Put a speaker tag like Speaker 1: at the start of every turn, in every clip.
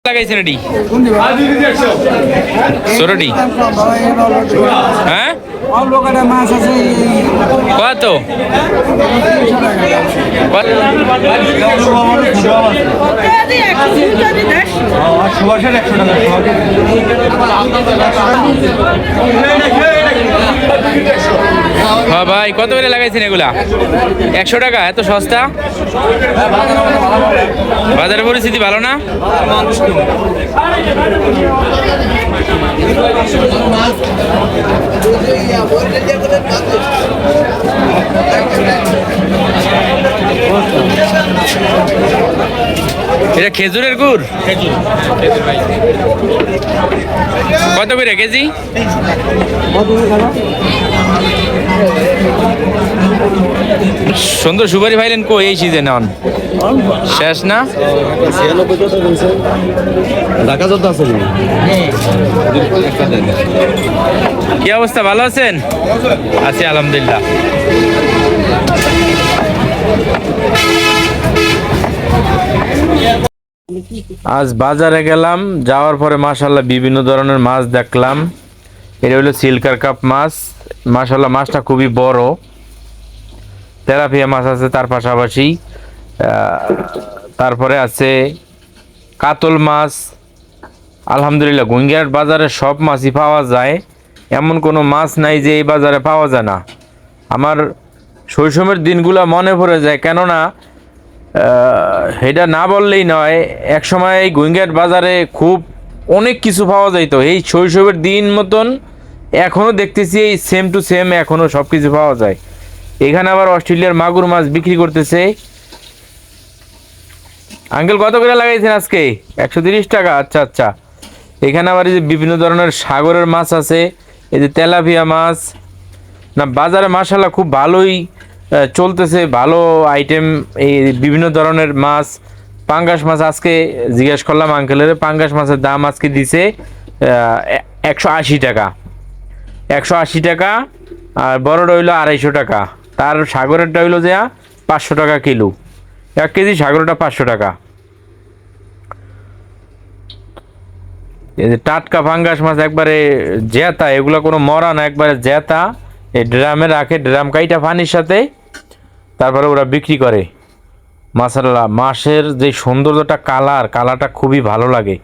Speaker 1: লাগাইছেন এটি সরটি হ্যাঁ কত হ্যাঁ ভাই কত করে লাগাইছেন এগুলা 100 টাকা এত সস্তা বাজারের পরিস্থিতি ভালো না এটা খেজুরের গুড় কত করে কেজি সুন্দর সুপারি ভাইলেন কই এই সিজনে নন শেষ না কি অবস্থা ভালো আছেন আছি আলহামদুলিল্লাহ আজ বাজারে গেলাম যাওয়ার পরে মাশাআল্লাহ বিভিন্ন ধরনের মাছ দেখলাম এটা হলো সিলকার কাপ মাছ মাশাআল্লাহ মাছটা খুবই বড় তেলাপিয়া মাছ আছে তার পাশাপাশি তারপরে আছে কাতল মাছ আলহামদুলিল্লাহ গুঙ্গিয়ার বাজারে সব মাছই পাওয়া যায় এমন কোনো মাছ নাই যে এই বাজারে পাওয়া যায় না আমার শৈশবের দিনগুলো মনে পড়ে যায় কেননা এটা না বললেই নয় এক সময় এই গুঙ্গিয়ার বাজারে খুব অনেক কিছু পাওয়া যাইতো এই শৈশবের দিন মতন এখনও দেখতেছি এই সেম টু সেম এখনও সব কিছু পাওয়া যায় এখানে আবার অস্ট্রেলিয়ার মাগুর মাছ বিক্রি করতেছে আঙ্কেল কত করে লাগাইছেন আজকে 130 টাকা আচ্ছা আচ্ছা এখানে আবার এই যে বিভিন্ন ধরনের সাগরের মাছ আছে এই যে তেলাপিয়া মাছ না বাজারে মাশাআল্লাহ খুব ভালোই চলতেছে ভালো আইটেম এই বিভিন্ন ধরনের মাছ পাঙ্গাস মাছ আজকে জিজ্ঞেস করলাম আঙ্কেলের পাঙ্গাস মাছের দাম আজকে দিছে 180 টাকা 180 টাকা আর বড়টা হইলো 250 টাকা তার সাগরেরটা হইলো যে 500 টাকা কিলো 1 কেজি সাগরটা 500 টাকা এই যে টাটকা পাঙ্গাস মাছ একবারে জেতা এগুলো কোনো মরা না একবারে জেতা এই ড্রামে রাখে ড্রাম কাইটা পানির সাথে তারপরে ওরা বিক্রি করে মাশাআল্লাহ মাছের যে সৌন্দর্যটা কালারটা খুবই ভালো লাগে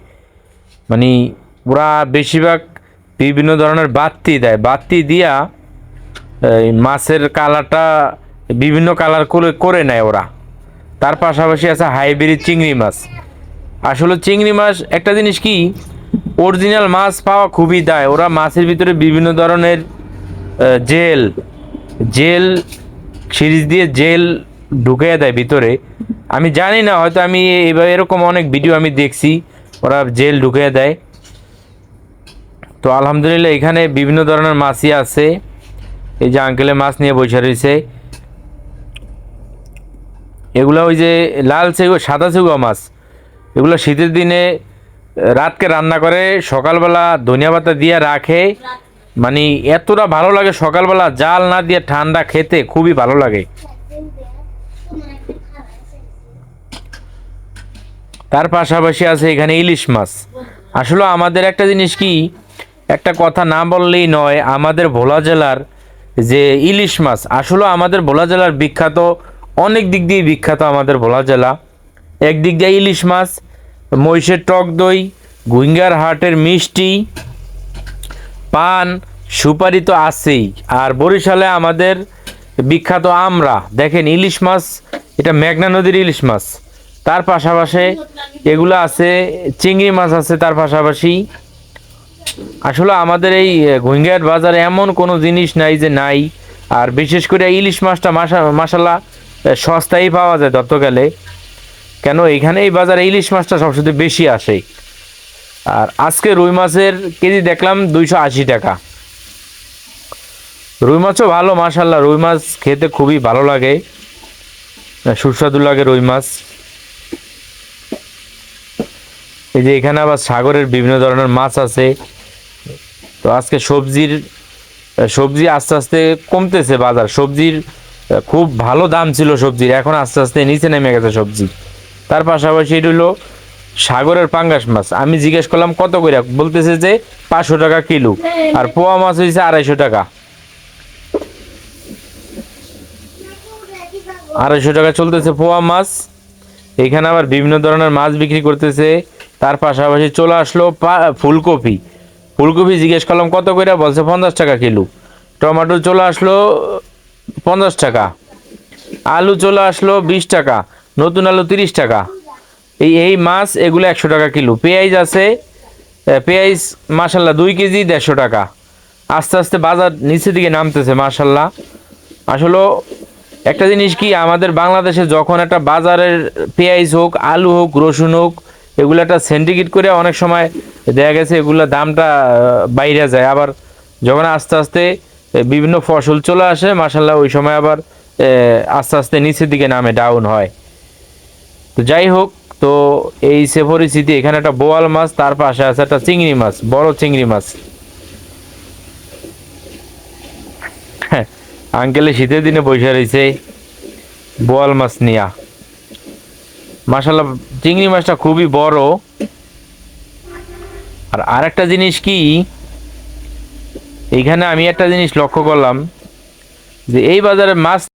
Speaker 1: মানে ওরা বেশিরভাগ বিভিন্ন ধরনের বাতি দেয় বাতি দিয়া এই মাছের কালারটা বিভিন্ন কালার করে নেয় ওরা তার পাশাপাশি আছে হাইব্রিড চিংড়ি মাছ আসলে চিংড়ি মাছ একটা জিনিস কি অরিজিনাল মাছ পাওয়া খুবই দায় ওরা মাছের ভিতরে বিভিন্ন ধরনের জেল সিরিজ দিয়ে জেল ঢুকিয়ে দেয় ভিতরে আমি জানি না হয়তো আমি এবার এরকম অনেক ভিডিও আমি দেখছি ওরা জেল ঢুকিয়ে দেয় তো আলহামদুলিল্লাহ এখানে বিভিন্ন ধরনের মাছই আছে এই যে আঙ্কেলে মাছ নিয়ে বসে রয়েছে এগুলো ওই যে লাল চেগুয়া সাদা চেগুয়া মাছ এগুলো শীতের দিনে রাতকে রান্না করে সকালবেলা ধনিয়া পাতা দিয়ে রাখে মানে এতটা ভালো লাগে সকালবেলা জাল না দিয়ে ঠান্ডা খেতে খুবই ভালো লাগে তার পাশাপাশি আছে এখানে ইলিশ মাছ আসলে আমাদের একটা জিনিস কি একটা কথা না বললেই নয় আমাদের ভোলা জেলার যে ইলিশ মাছ আসলে আমাদের ভোলা জেলার বিখ্যাত অনেক দিক দিয়ে বিখ্যাত আমাদের ভোলা জেলা একদিক দিয়ে ইলিশ মাছ মহিষের টক দই গুইঙ্গার হাটের মিষ্টি পান সুপারি তো আছেই আর বরিশালে আমাদের বিখ্যাত আমরা দেখেন ইলিশ মাছ এটা মেঘনা নদীর ইলিশ মাছ তার পাশাপাশি এগুলো আছে চিংড়ি মাছ আছে তার পাশাপাশি আসলে আমাদের এই গুইঙ্গার বাজারে এমন কোনো জিনিস নাই যে নাই আর বিশেষ করে ইলিশ মাছটা মাশাআল্লাহ সস্তায় পাওয়া যায় ধরতে গেলে কেন এখানে এই বাজারে ইলিশ মাছটা সবচেয়ে বেশি আসে আর আজকে রুই মাছের কেজি দেখলাম 280 টাকা রুই মাছও ভালো মাশাআল্লাহ রুই মাছ খেতে খুবই ভালো লাগে সুস্বাদু লাগে রুই মাছ এই যে এখানে আবার সাগরের বিভিন্ন ধরনের মাছ আছে তো আজকে সবজি আস্তে আস্তে কমতেছে বাজার সবজির খুব ভালো দাম ছিল সবজির এখন আস্তে আস্তে নিচে নেমে গেছে সবজি তার পাশাপাশি এটা হলো সাগরের পাঙ্গাস মাছ। আমি জিজ্ঞেস করলাম কত করে, বলতেছে যে 500 টাকা কিলো, আর পোয়া মাছ হয়েছে 250 টাকা। 250 টাকা চলতেছে পোয়া মাছ। এখানে আবার বিভিন্ন ধরনের মাছ বিক্রি করতেছে। তার পাশাপাশি চলে আসলো ফুলকপি। ফুলকপি জিজ্ঞেস করলাম কত করে, বলছে 50 টাকা কিলো। টমেটো চলে আসলো 50 টাকা। আলু চলে আসলো 20 টাকা। নতুন আলু 30 টাকা। এই মাছ এগুলো 100 টাকা কিলো। পেঁয়াজ আছে, পেঁয়াজ মাসাল্লাহ 2 কেজি 150 টাকা। আস্তে আস্তে বাজার নিচের দিকে নামতেছে মাসাল্লাহ। আসলে একটা জিনিস কি, আমাদের বাংলাদেশে যখন একটা বাজারের পেঁয়াজ হোক, আলু হোক, রসুন হোক, এগুলো একটা সিন্ডিকেট করে অনেক সময় দেখা গেছে এগুলো দামটা বাইরে যায়। আবার যখন আস্তে আস্তে বিভিন্ন ফসল চলে আসে মাসাল্লাহ, ওই সময় আবার আস্তে আস্তে নিচের দিকে নামে, ডাউন হয়। তো যাই হোক, তো এই সে পরিস্থিতি। এখানে একটা বোয়াল মাছ, তার পাশে আছে একটা চিংড়ি মাছ, বড় চিংড়ি মাছ। আঙ্কেলে শীতের দিনে বসে রয়েছে বোয়াল মাছ নিয়া। মাশাল্লাহ চিংড়ি মাছটা খুবই বড়। আর আরেকটা জিনিস কি, এইখানে আমি একটা জিনিস লক্ষ্য করলাম যে এই বাজারে মাছ